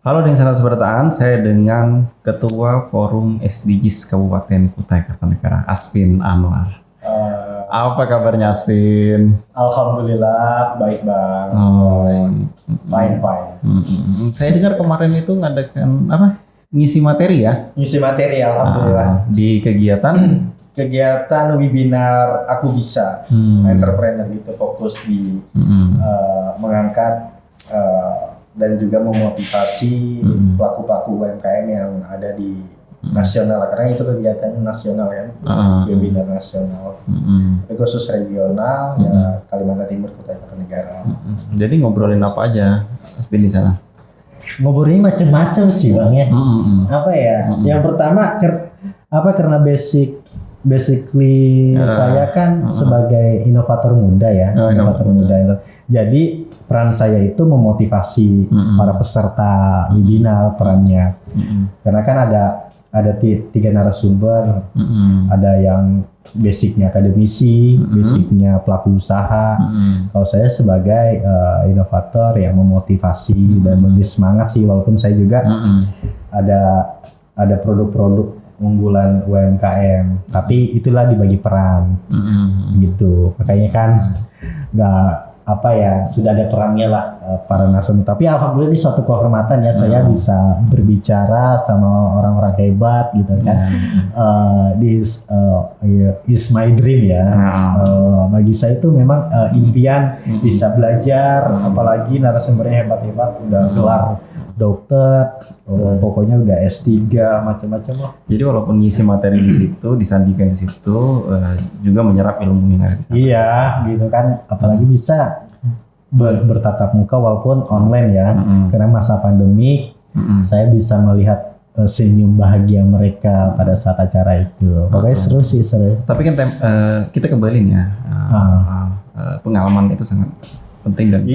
Halo dengan salam sebertaan, saya dengan Ketua Forum SDGs Kabupaten Kutai Kartanegara, Asvin Anwar. Apa kabarnya Asvin? Alhamdulillah baik bang. Fine. Saya dengar kemarin itu ngadakan apa? Ngisi materi ya? Ngisi materi alhamdulillah. Di Kegiatan webinar Aku Bisa, entrepreneur gitu, fokus di mengangkat dan juga memotivasi pelaku-pelaku UMKM yang ada di nasional, karena itu kegiatannya nasional kan, webinar nasional. Tapi khusus regional ya Kalimantan Timur, Kutai Kartanegara. Jadi ngobrolin apa aja Asvin di sana? Ngobrolin macam-macam sih bang ya. Apa ya? Yang pertama karena basically saya kan sebagai inovator muda ya, inovator muda itu. Jadi peran saya itu memotivasi para peserta webinar perannya. Karena kan ada tiga narasumber, ada yang basicnya akademisi, basicnya pelaku usaha. Kalau saya sebagai inovator yang memotivasi dan memberi semangat sih, walaupun saya juga ada produk-produk unggulan UMKM, tapi itulah dibagi peran gitu. Makanya kan sudah ada perannya lah para narasumber. Tapi alhamdulillah ini suatu kehormatan ya, saya bisa berbicara sama orang-orang hebat gitu kan. This is my dream ya. Bagi saya itu memang impian bisa belajar, apalagi narasumbernya hebat-hebat, udah gelar dokter, pokoknya udah S3 macam-macam lah. Jadi walaupun ngisi materi di situ, disandingkan di situ juga menyerap ilmu yang ada di sana. Iya, gitu kan. Apalagi bisa bertatap muka walaupun online ya. Karena masa pandemi, saya bisa melihat senyum bahagia mereka pada saat acara itu. Pokoknya seru sih, seru. Tapi kan kita kembali ya, pengalaman itu sangat penting dan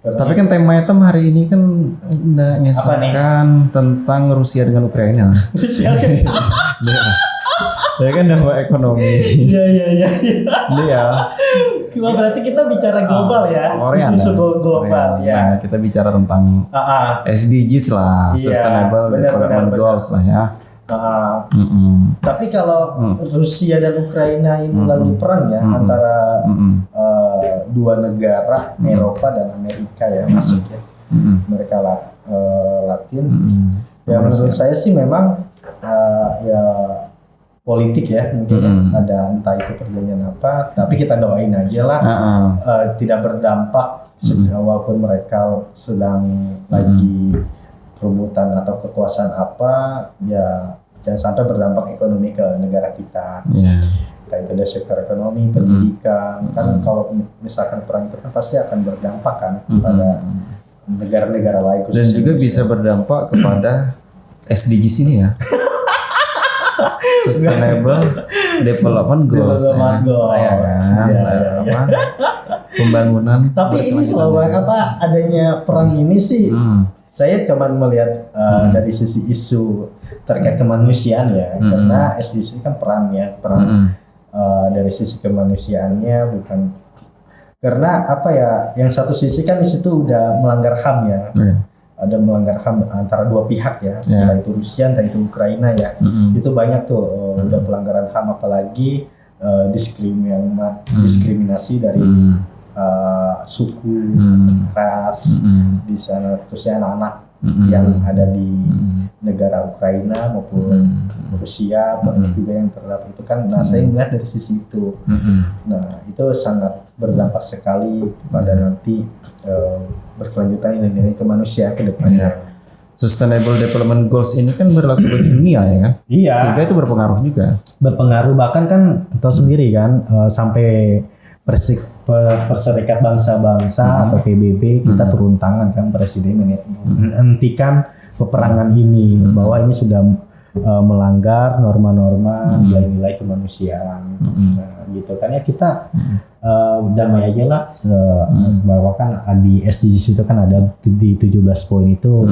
Tapi kan tema item hari ini kan udah ngesahkan tentang Rusia dengan Ukraina. Rusia kan? Ya kan dampak ekonomi. Iya. Iya. Berarti kita bicara global ya, isu global ya. Nah, kita bicara tentang SDGs lah, Sustainable Development Goals lah ya. Tapi kalau Rusia dan Ukraina ini lagi perang ya, antara dua negara Eropa dan Amerika ya, maksudnya mereka Latin. Ya menurut saya sih memang ya politik ya, mungkin ada entah itu perjanjian apa, tapi kita doain aja lah tidak berdampak walaupun mereka sedang lagi perebutan atau kekuasaan apa, ya jangan sampai berdampak ekonomi ke negara kita. Entah itu dari sektor ekonomi, pendidikan, kan kalau misalkan perang itu kan pasti akan berdampak kan pada negara-negara lain. Dan juga bisa berdampak kepada SDGs ini ya. Sustainable Development Goals. Pembangunan. Tapi ini selalu adanya perang ini sih, saya cuman melihat dari sisi isu terkait kemanusiaan ya, karena SDGs kan perang dari sisi kemanusiaannya, bukan karena yang satu sisi kan di situ udah melanggar HAM ya. Ada melanggar HAM antara dua pihak ya, entah itu Rusia, entah itu Ukraina ya. Itu banyak tuh udah pelanggaran HAM, apalagi diskriminasi dari suku, ras di sana, terusnya anak-anak yang ada di negara Ukraina maupun Rusia, banyak juga yang terdapat itu kan. Nah, saya melihat dari sisi itu. Nah, itu sangat berdampak sekali pada nanti berkelanjutan nilai-nilai kemanusiaan ke depannya. Sustainable Development Goals ini kan berlaku di dunia ya kan? Iya. Sehingga itu berpengaruh juga. Berpengaruh, bahkan kan tahu sendiri kan, sampai Perserikat Bangsa-Bangsa atau PBB kita turun tangan kan, presiden menghentikan peperangan ini, bahwa ini sudah melanggar norma-norma nilai-nilai kemanusiaan. Nah, gitu kan ya, kita damai aja lah, bahwa kan di SDGs itu kan ada di 17 poin itu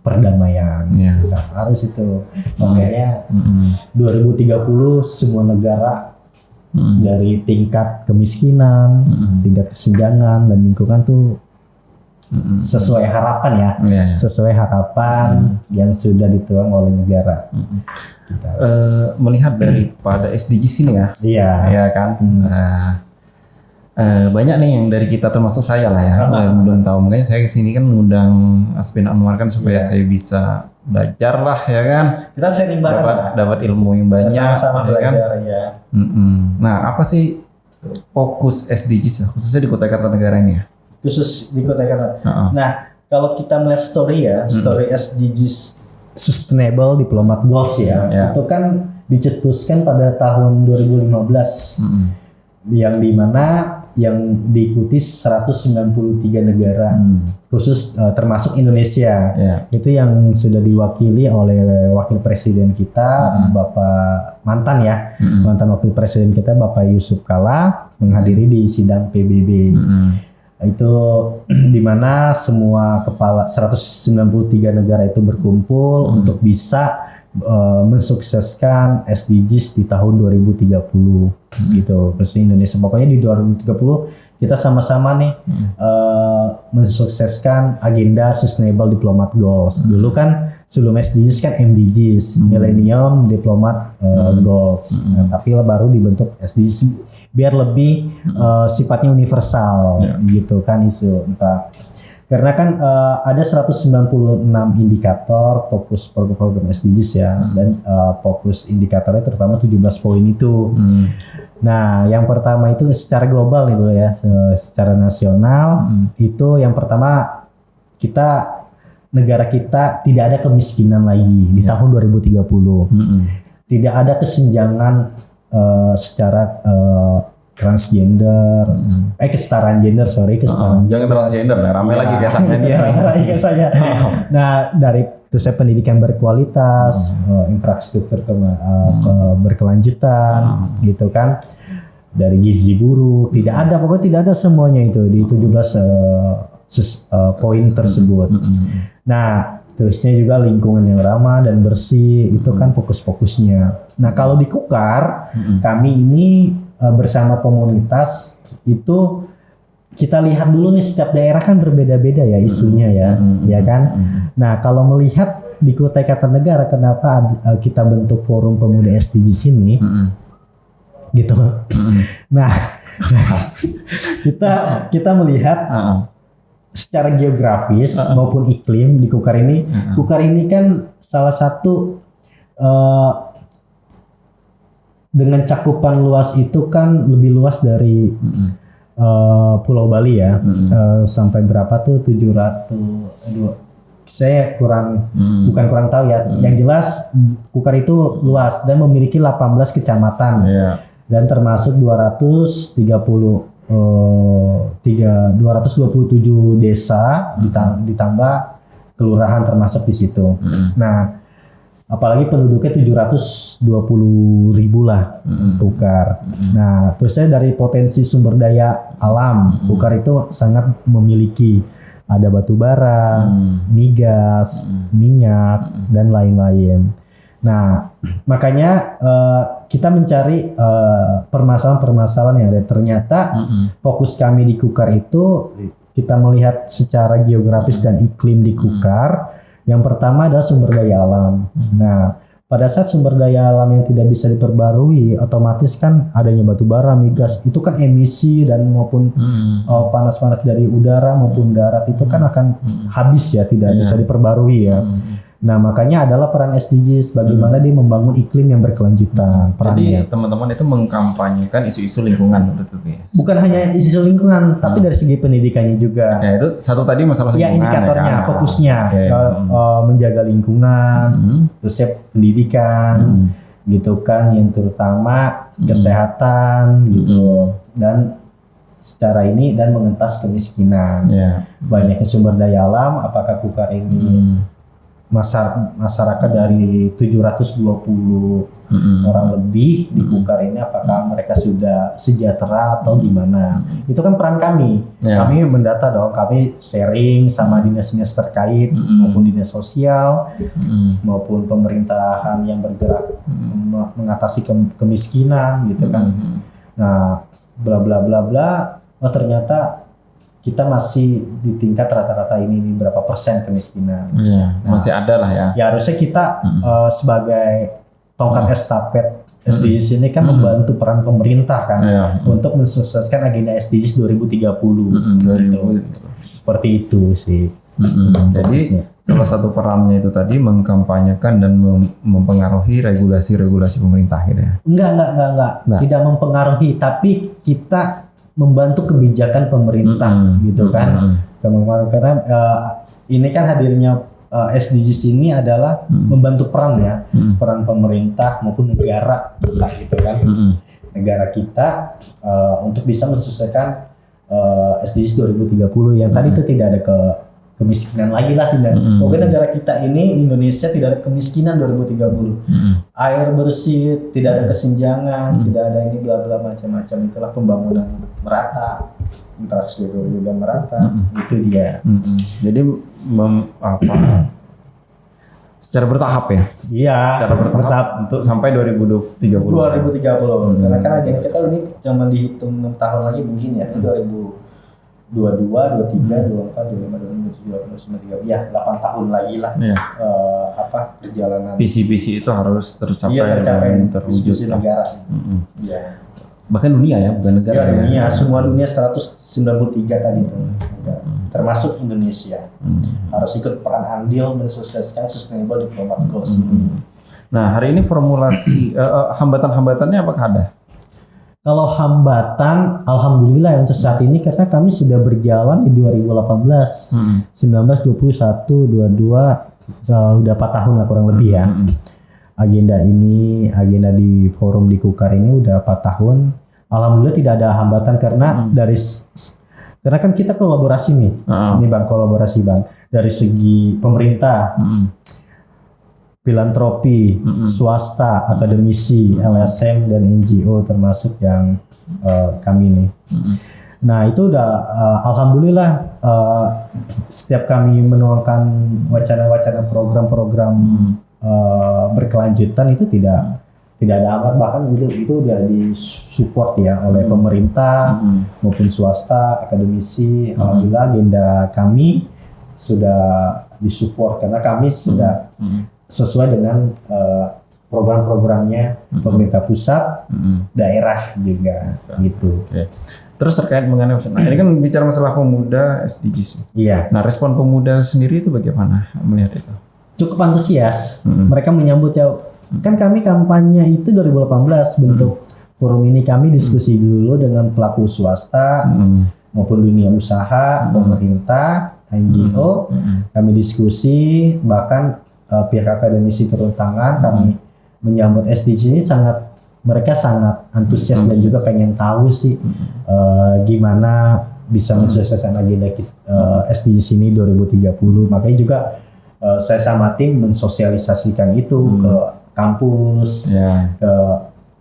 perdamaian. Nah, harus itu makanya 2030 semua negara dari tingkat kemiskinan, tingkat kesenjangan dan lingkungan tuh sesuai harapan ya, sesuai harapan yang sudah dituang oleh negara. Melihat daripada SDGs ini ya, ya kan. Banyak nih yang dari kita termasuk saya lah ya, belum tahu. Makanya saya kesini kan ngundang Aspin Anwar kan supaya saya bisa belajar lah ya kan. Kita sharing bareng dapat ilmu yang banyak. Sama-sama belajar ya. Nah, apa sih fokus SDGs ya, khususnya di Kutai Kartanegara ini ya? Khusus di Kutai Kartanegara. Nah, kalau kita melihat story SDGs Sustainable Diplomat Goals ya, itu kan dicetuskan pada tahun 2015, yang dimana yang diikuti 193 negara, khusus termasuk Indonesia. Itu yang sudah diwakili oleh wakil presiden kita, Bapak mantan wakil presiden kita Bapak Yusuf Kala menghadiri di sidang PBB. Itu dimana semua kepala 193 negara itu berkumpul untuk bisa mensukseskan SDGs di tahun 2030 gitu. Terus Indonesia pokoknya di 2030 kita sama-sama nih mensukseskan agenda Sustainable Diplomat Goals. Dulu kan sebelum SDGs kan MDGs, Millennium Diplomat Goals. Tapi baru dibentuk SDGs biar lebih sifatnya universal gitu kan isu entah. Karena kan ada 196 indikator fokus program SDGs ya, dan fokus indikatornya terutama 17 poin itu. Nah, yang pertama itu secara global itu ya, secara nasional itu yang pertama negara kita tidak ada kemiskinan lagi di tahun 2030. Tidak ada kesenjangan secara transgender, kesetaraan gender, kesetaraan. Jangan transgender lah, ramai lagi kesannya dia. Nah, dari itu saya pendidikan berkualitas, infrastruktur berkelanjutan, gitu kan. Dari gizi buruk, pokoknya tidak ada semuanya itu di 17 poin tersebut. Nah, terusnya juga lingkungan yang ramah dan bersih, itu kan fokus-fokusnya. Nah, kalau di Kukar, kami ini bersama komunitas itu kita lihat dulu nih, setiap daerah kan berbeda-beda ya isunya ya kan. Nah, kalau melihat di Kutai Kartanegara, kenapa kita bentuk forum pemuda SDGs ini gitu. Nah, kita melihat secara geografis maupun iklim di Kukar ini. Kukar ini kan salah satu dengan cakupan luas itu kan lebih luas dari Pulau Bali ya. Sampai berapa tuh 700 saya bukan kurang tahu ya. Yang jelas Kukar itu luas dan memiliki 18 kecamatan. Dan termasuk 227 desa ditambah kelurahan termasuk di situ. Nah, apalagi penduduknya 720.000 lah Kukar. Nah, terusnya dari potensi sumber daya alam, Kukar itu sangat memiliki, ada batu bara, migas, minyak, dan lain-lain. Nah, makanya kita mencari permasalahan-permasalahan yang ada. Ternyata fokus kami di Kukar itu, kita melihat secara geografis dan iklim di Kukar. Yang pertama adalah sumber daya alam. Nah, pada saat sumber daya alam yang tidak bisa diperbarui, otomatis kan adanya batu bara, migas, itu kan emisi dan maupun panas-panas dari udara maupun darat itu kan akan habis ya, tidak bisa diperbarui ya. Nah, makanya adalah peran SDGs, bagaimana dia membangun iklim yang berkelanjutan. Jadi teman-teman itu mengkampanyekan isu-isu lingkungan betul ya? Bukan hanya isu lingkungan, tapi dari segi pendidikannya juga. Ya, itu satu tadi masalah lingkungan. Ya, indikatornya, ya, fokusnya menjaga lingkungan, terus pendidikan, gitu kan, yang terutama kesehatan, gitu, dan secara ini dan mengentas kemiskinan. Banyaknya sumber daya alam, apakah Kukar ini masyarakat dari 720 orang lebih di Kukar ini, apakah mereka sudah sejahtera atau gimana? Itu kan peran kami. Kami mendata dong, kami sharing sama dinas-dinas terkait maupun dinas sosial maupun pemerintahan yang bergerak mengatasi kemiskinan gitu kan. Nah, bla bla bla bla. Oh, ternyata kita masih di tingkat rata-rata ini berapa persen kemiskinan. Iya, masih ada lah ya. Ya harusnya kita sebagai tongkat estafet SDGs ini kan membantu peran pemerintah kan untuk mensukseskan agenda SDGs 2030. Gitu. Seperti itu sih. Jadi salah satu perannya itu tadi mengkampanyekan dan mempengaruhi regulasi-regulasi pemerintah gitu ya. Enggak. Nah. Tidak mempengaruhi, tapi kita membantu kebijakan pemerintah gitu kan. Karena ini kan hadirnya SDGs ini adalah membantu peran ya, peran pemerintah maupun negara kita gitu kan. Negara kita untuk bisa mensukseskan SDGs 2030 yang tadi itu tidak ada kemiskinan lagi lah, tidak. Pokoknya negara kita ini Indonesia tidak ada kemiskinan 2030. Air bersih, tidak ada kesenjangan, tidak ada ini bla bla macam-macam, itulah pembangunan merata, infrastruktur juga merata. Itu dia. Jadi secara bertahap ya. Iya, secara bertahap untuk sampai 2030. Karena kan agenda kita ini cuma dihitung 6 tahun lagi mungkin ya. Ini 2022, 23, 24, 25, 26, 27, 28, 29, 30. Ya, 8 tahun lagi lah. Iya. Perjalanan visi-visi itu harus tercapai, dan terwujud visi negara. Iya. Bahkan dunia ya, bukan negara ya. Dunia, semua dunia 193 tadi itu. Termasuk Indonesia. Harus ikut peran andil mensukseskan Sustainable Development Goals ini. Nah, hari ini formulasi hambatan-hambatannya apakah ada? Kalau hambatan, alhamdulillah untuk saat ini karena kami sudah berjalan di 2018, 19, 21, 22, sudah 4 tahun lah kurang lebih ya. Agenda di forum di Kukar ini udah 4 tahun. Alhamdulillah tidak ada hambatan karena karena kan kita kolaborasi nih. Ini Bang, kolaborasi Bang. Dari segi pemerintah, filantropi, swasta, akademisi, LSM dan NGO termasuk yang kami nih. Nah itu udah alhamdulillah setiap kami menuangkan wacana-wacana program-program berkelanjutan itu tidak ada amat, bahkan itu udah disupport ya oleh pemerintah maupun swasta, akademisi. Alhamdulillah agenda kami sudah disupport karena kami sudah sesuai dengan program-programnya pemerintah pusat, daerah juga gitu. Terus terkait mengenai ini kan bicara masalah pemuda SDGs. Iya. Nah, respon pemuda sendiri itu bagaimana melihat itu? Cukup antusias. Mereka menyambut ya. Kan kami kampanye itu 2018 bentuk forum ini, kami diskusi dulu dengan pelaku swasta maupun dunia usaha, pemerintah, NGO. Kami diskusi, bahkan pihak akademisi turun tangan. Kami menyambut SDGs ini mereka sangat antusias dan juga pengen tahu sih gimana bisa mensukseskan agenda SDGs ini 2030. Makanya juga saya sama tim mensosialisasikan itu ke kampus, ke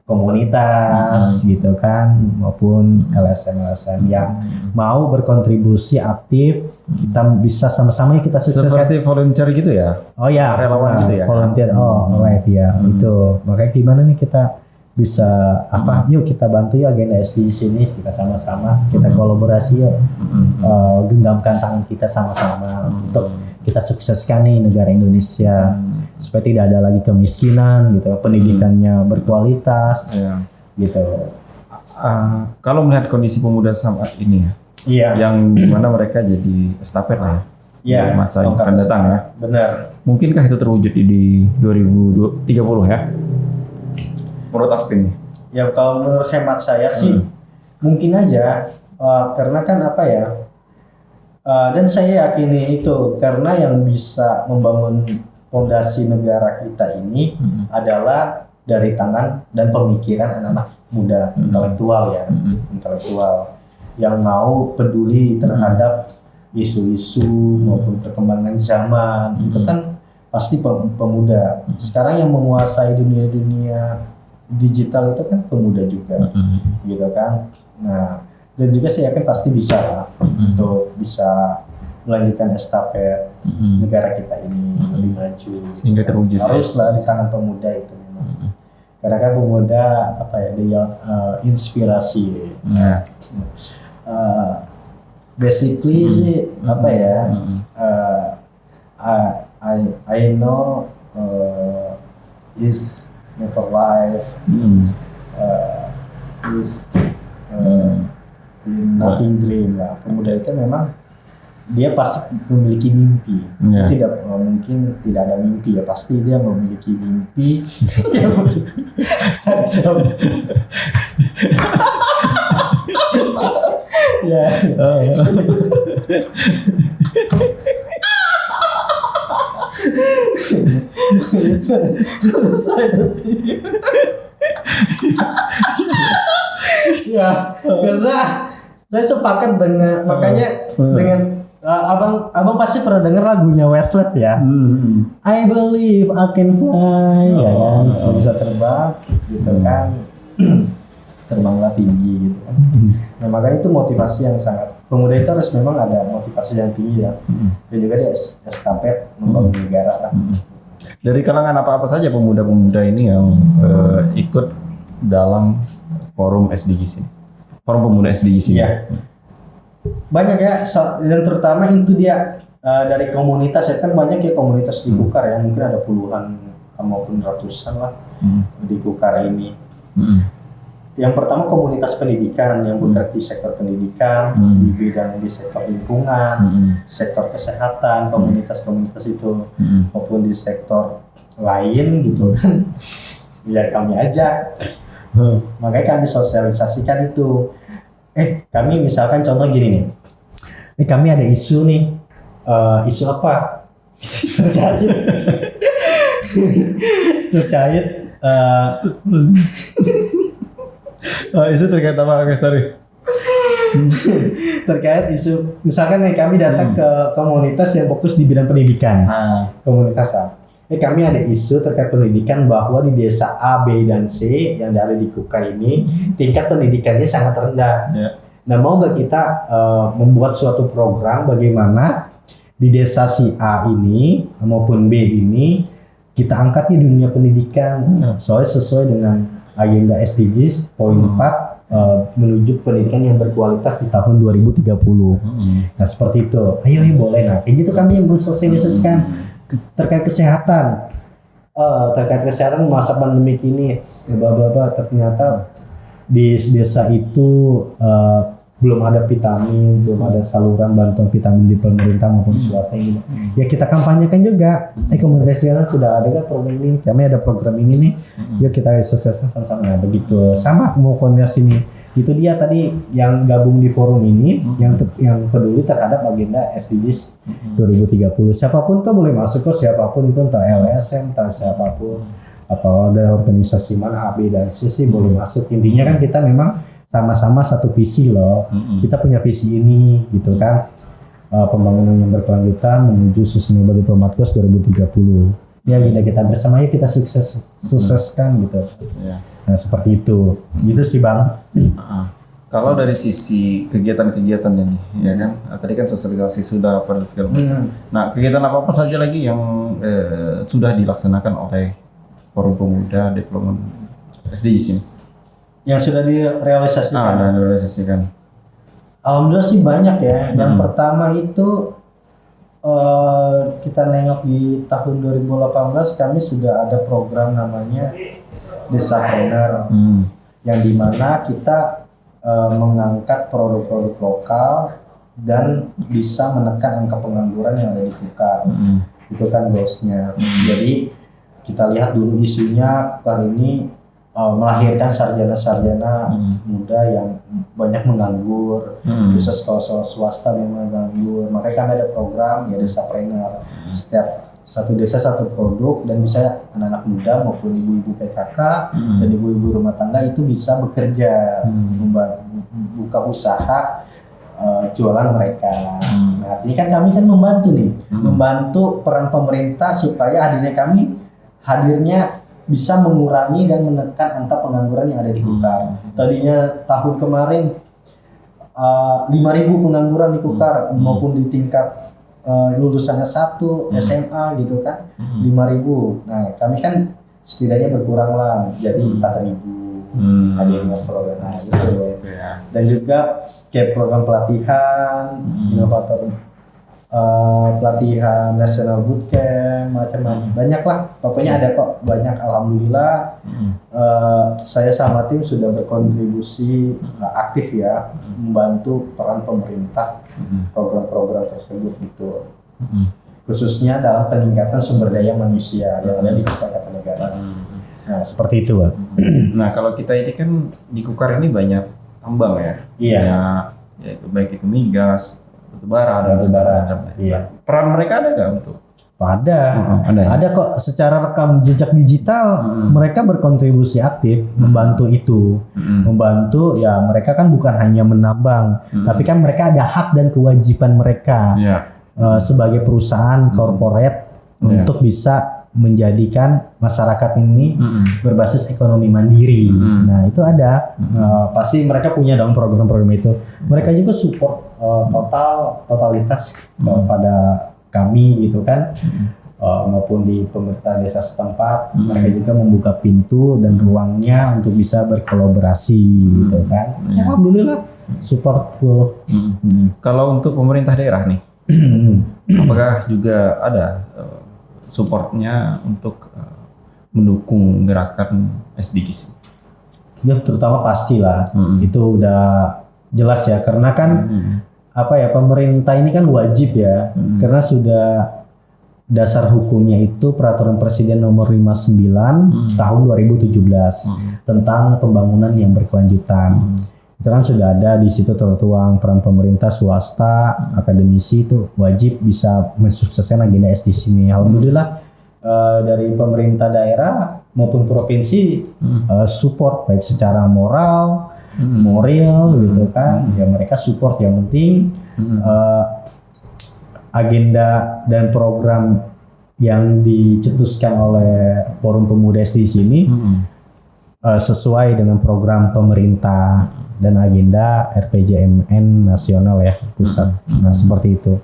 komunitas gitu kan, maupun LSM yang mau berkontribusi aktif, kita bisa sama-sama kita sukseskan. Seperti volunteer gitu ya? Oh ya, relawan gitu ya? Volunteer, right ya, itu. Makanya gimana nih kita bisa yuk kita bantu yuk agenda SDGs ini, kita sama-sama, kita kolaborasi yuk, genggamkan tangan kita sama-sama untuk kita sukseskan nih negara Indonesia supaya tidak ada lagi kemiskinan gitu, pendidikannya berkualitas gitu. Kalau melihat kondisi pemuda saat ini yang dimana mereka jadi estafet lah ya, masa yang akan datang ya. Benar. Mungkinkah itu terwujud di 2030 ya? Menurut Aspin? Ya kalau menurut hemat saya sih mungkin aja, karena kan dan saya yakini itu karena yang bisa membangun fondasi negara kita ini adalah dari tangan dan pemikiran anak-anak muda intelektual intelektual yang mau peduli terhadap isu-isu maupun perkembangan zaman. Itu kan pasti pemuda. Sekarang yang menguasai dunia digital itu kan pemuda juga, gitu kan. Nah, dan juga saya yakin pasti bisa untuk bisa melanjutkan estafet negara kita ini lebih maju. Sehingga terwujud. Haruslah di tangan pemuda itu memang. Karena kan pemuda dia inspirasi. basically sih apa ya? I know is never life is nothing dream lah. Pemuda itu memang dia pasti memiliki mimpi. Tidak mungkin tidak ada mimpi ya, pasti dia memiliki mimpi. Kacau. Ya. Ya, karena saya sepakat dengan makanya dengan abang pasti pernah dengar lagunya Westlife ya. I believe I can fly, ya kan, bisa terbang, gitu kan, terbanglah tinggi, gitu kan. Nah makanya itu motivasi yang sangat pemuda itu harus memang ada motivasi yang tinggi ya, dan juga dia estafet membangun negara lah. Dari kalangan apa saja pemuda-pemuda ini yang ikut dalam forum SDGs ini? Forum pemuda SDGs ini? Iya. Banyak ya, dan terutama itu dia dari komunitas ya, kan banyak ya komunitas di Kukar ya, mungkin ada puluhan maupun ratusan lah di Kukar ini. Yang pertama komunitas pendidikan yang bekerja di sektor pendidikan, di bidang di sektor lingkungan, sektor kesehatan, komunitas-komunitas itu maupun di sektor lain gitu kan. Ya kami ajak. Makanya kami sosialisasikan itu. Kami misalkan contoh gini nih. Kami ada isu nih. Isu apa? terkait isu terkait apa? Oke, sorry. Terkait isu, misalkan nih kami datang ke komunitas yang fokus di bidang pendidikan. Komunitas A. Kami ada isu terkait pendidikan bahwa di desa A, B, dan C yang ada di Kukar ini tingkat pendidikannya sangat rendah. Nah, mau nggak kita membuat suatu program bagaimana di desa si A ini maupun B ini kita angkat di dunia pendidikan, soalnya sesuai dengan agenda SDGs poin 4 menuju pendidikan yang berkualitas di tahun 2030. Nah, seperti itu. Ayo boleh. Nah, kayak gitu kami mensosialisasikan terkait kesehatan. Terkait kesehatan masa pandemi ini, bla bla bla, ternyata di desa itu belum ada vitamin, belum ada saluran bantuan vitamin di pemerintah maupun swasta ini. Ya kita kampanyekan juga. Komunitas kesehatan sudah ada kan program ini, kami ada program ini nih. Yuk kita sukseskan sama-sama. Nah, begitu. Sama mau komunitas ini. Itu dia tadi yang gabung di forum ini, yang peduli terhadap agenda SDGs 2030. Siapapun tuh boleh masuk kok, siapapun itu entah LSM, entah siapapun, apa ada organisasi mana A, B, dan C sih boleh masuk. Intinya kan kita memang sama-sama satu visi loh. Kita punya visi ini gitu kan. Pembangunan yang berkelanjutan menuju Sustainable Development Goals 2030. Ya kita bersama ya kita sukseskan gitu. Nah seperti itu. Gitu sih Bang. Kalau dari sisi kegiatan-kegiatannya nih, ya kan? Tadi kan sosialisasi sudah pada segala macam. Nah, kegiatan apa saja lagi yang sudah dilaksanakan oleh Forum Pemuda Development SDGs ini? Yang sudah direalisasikan. Alhamdulillah sih banyak ya. Yang pertama itu kita nengok di tahun 2018 kami sudah ada program namanya Desapreneur, yang dimana kita mengangkat produk-produk lokal dan bisa menekan angka pengangguran yang ada di Kukar. Itu kan goalsnya. Jadi kita lihat dulu isunya kali ini melahirkan sarjana-sarjana muda yang banyak menganggur, bisa sekolah swasta memang menganggur. Makanya kan ada program ya Desapreneur. Setiap satu desa satu produk dan bisa anak-anak muda maupun ibu-ibu PKK dan ibu-ibu rumah tangga itu bisa bekerja, buka usaha jualan mereka. Nah, ini kan kami kan membantu nih, membantu peran pemerintah supaya hadirnya bisa mengurangi dan menekan angka pengangguran yang ada di Kukar. Tadinya tahun kemarin 5.000 pengangguran di Kukar maupun di tingkat lulusannya 1 SMA gitu kan 5.000. Nah kami kan setidaknya berkurang lah jadi 4.000 hadirnya program gitu ya. dan juga kayak program pelatihan inovator, pelatihan nasional bootcamp macam-macam, banyak lah pokoknya ada kok, banyak. Alhamdulillah saya sama tim sudah berkontribusi aktif ya membantu peran pemerintah program-program tersebut gitu, khususnya dalam peningkatan sumber daya manusia yang ada di Kutai Kartanegara. Nah, seperti itu, Pak. Nah, kalau kita ini kan di Kukar ini banyak tambang ya. Iya. Ya, yaitu baik itu migas, batu bara dan segala macam. Iya. Peran mereka ada nggak untuk? Ada kok, secara rekam jejak digital mereka berkontribusi aktif membantu itu, membantu ya. Mereka kan bukan hanya menambang, tapi kan mereka ada hak dan kewajiban mereka sebagai perusahaan corporate untuk bisa menjadikan masyarakat ini berbasis ekonomi mandiri. Nah itu ada, pasti mereka punya dong program-program itu. Mereka juga support totalitas pada kami gitu kan, maupun di pemerintah desa setempat. Mereka juga membuka pintu dan ruangnya untuk bisa berkolaborasi gitu kan. Alhamdulillah support full. Kalau untuk pemerintah daerah nih, apakah juga ada supportnya untuk mendukung gerakan SDGs? Ya terutama pastilah, itu udah jelas ya, karena kan apa ya, pemerintah ini kan wajib ya, karena sudah dasar hukumnya itu Peraturan Presiden Nomor 59 tahun 2017 tentang pembangunan yang berkelanjutan. Itu kan sudah ada di situ tertuang peran pemerintah, swasta, akademisi itu wajib bisa mensukseskan agenda SDGs ini. Alhamdulillah dari pemerintah daerah maupun provinsi support baik secara moral, gitu kan. Ya mereka support, yang penting agenda dan program yang dicetuskan oleh Forum Pemuda SDGs ini sesuai dengan program pemerintah dan agenda RPJMN nasional ya, pusat. Nah seperti itu.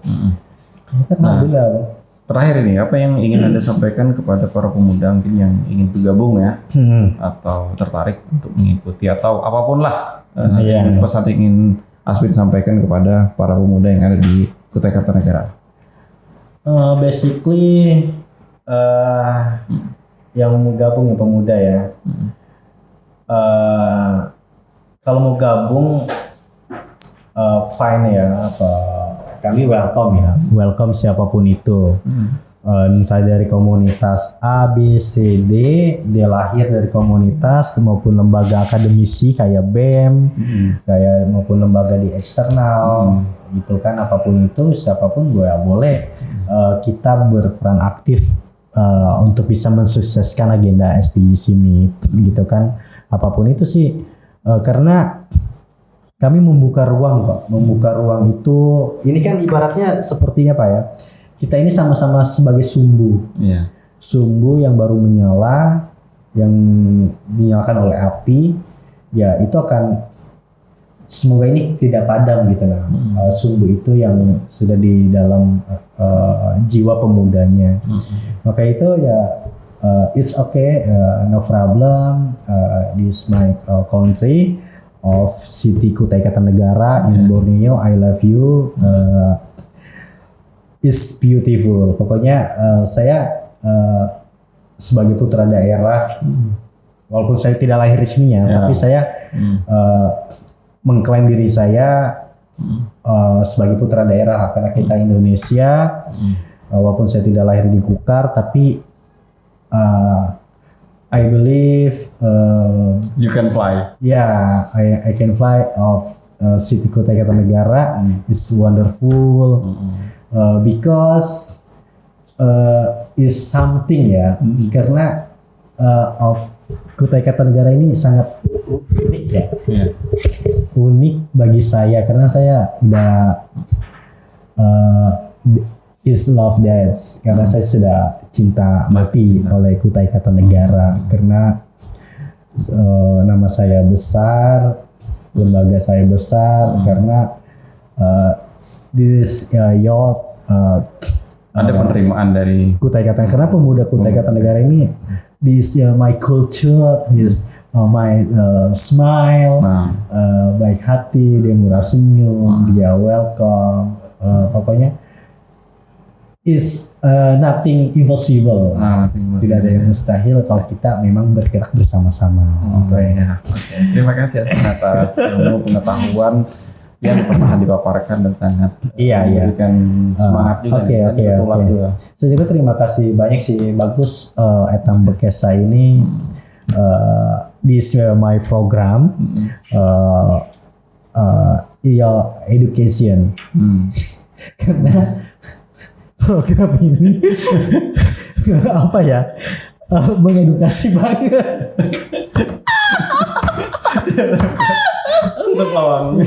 Alhamdulillah. Terakhir ini, apa yang ingin Anda sampaikan kepada para pemuda mungkin yang ingin bergabung ya, atau tertarik untuk mengikuti atau apapun lah pesan ingin Asbin sampaikan kepada para pemuda yang ada di Kutai Kartanegara? Basically yang mau gabung ya pemuda ya. Kalau mau gabung fine ya, kami welcome siapapun itu. Entah dari komunitas A, B, C, D, dia lahir dari komunitas maupun lembaga akademisi kayak BEM, kayak maupun lembaga di eksternal, gitu kan, apapun itu, siapapun gue boleh kita berperan aktif untuk bisa mensukseskan agenda SDGs ini, gitu kan, apapun itu sih, karena kami membuka ruang kok, membuka ruang itu, ini kan ibaratnya seperti apa ya? Kita ini sama-sama sebagai sumbu, sumbu yang baru menyala, yang dinyalakan oleh api, ya itu akan semoga ini tidak padam gitu nah. Sumbu itu yang sudah di dalam jiwa pemudanya. Maka itu ya it's okay, no problem. This my country of City Kutai Kartanegara in Borneo. I love you. It's beautiful. Pokoknya saya sebagai putra daerah, walaupun saya tidak lahir resminya, tapi saya mengklaim diri saya sebagai putra daerah karena kita Indonesia. Walaupun saya tidak lahir di Kukar, tapi I believe you can fly. Yeah, I can fly of City Kutai Kartanegara. It's wonderful. Because is something ya, karena of Kutai Kartanegara ini sangat unik ya, unik bagi saya karena saya udah is love that, karena saya sudah cinta mati oleh Kutai Kartanegara karena nama saya besar, lembaga saya besar, karena this your ada penerimaan dari Kutai Kartanegara, karena pemuda Kutai Kartanegara ini this my culture is smile, Nah, baik hati, dia murah senyum, dia welcome, pokoknya is nothing impossible. Tidak ada yang mustahil kalau kita memang bergerak bersama-sama. Oke. Terima kasih atas ilmu pengetahuan yang pernah dipaparkan dan sangat memberikan semangat juga. Oke. Saya juga terima kasih banyak sih, bagus Etam Bekesa ini di my program your education. Karena program ini apa ya, mengedukasi banget. Tutup lawang.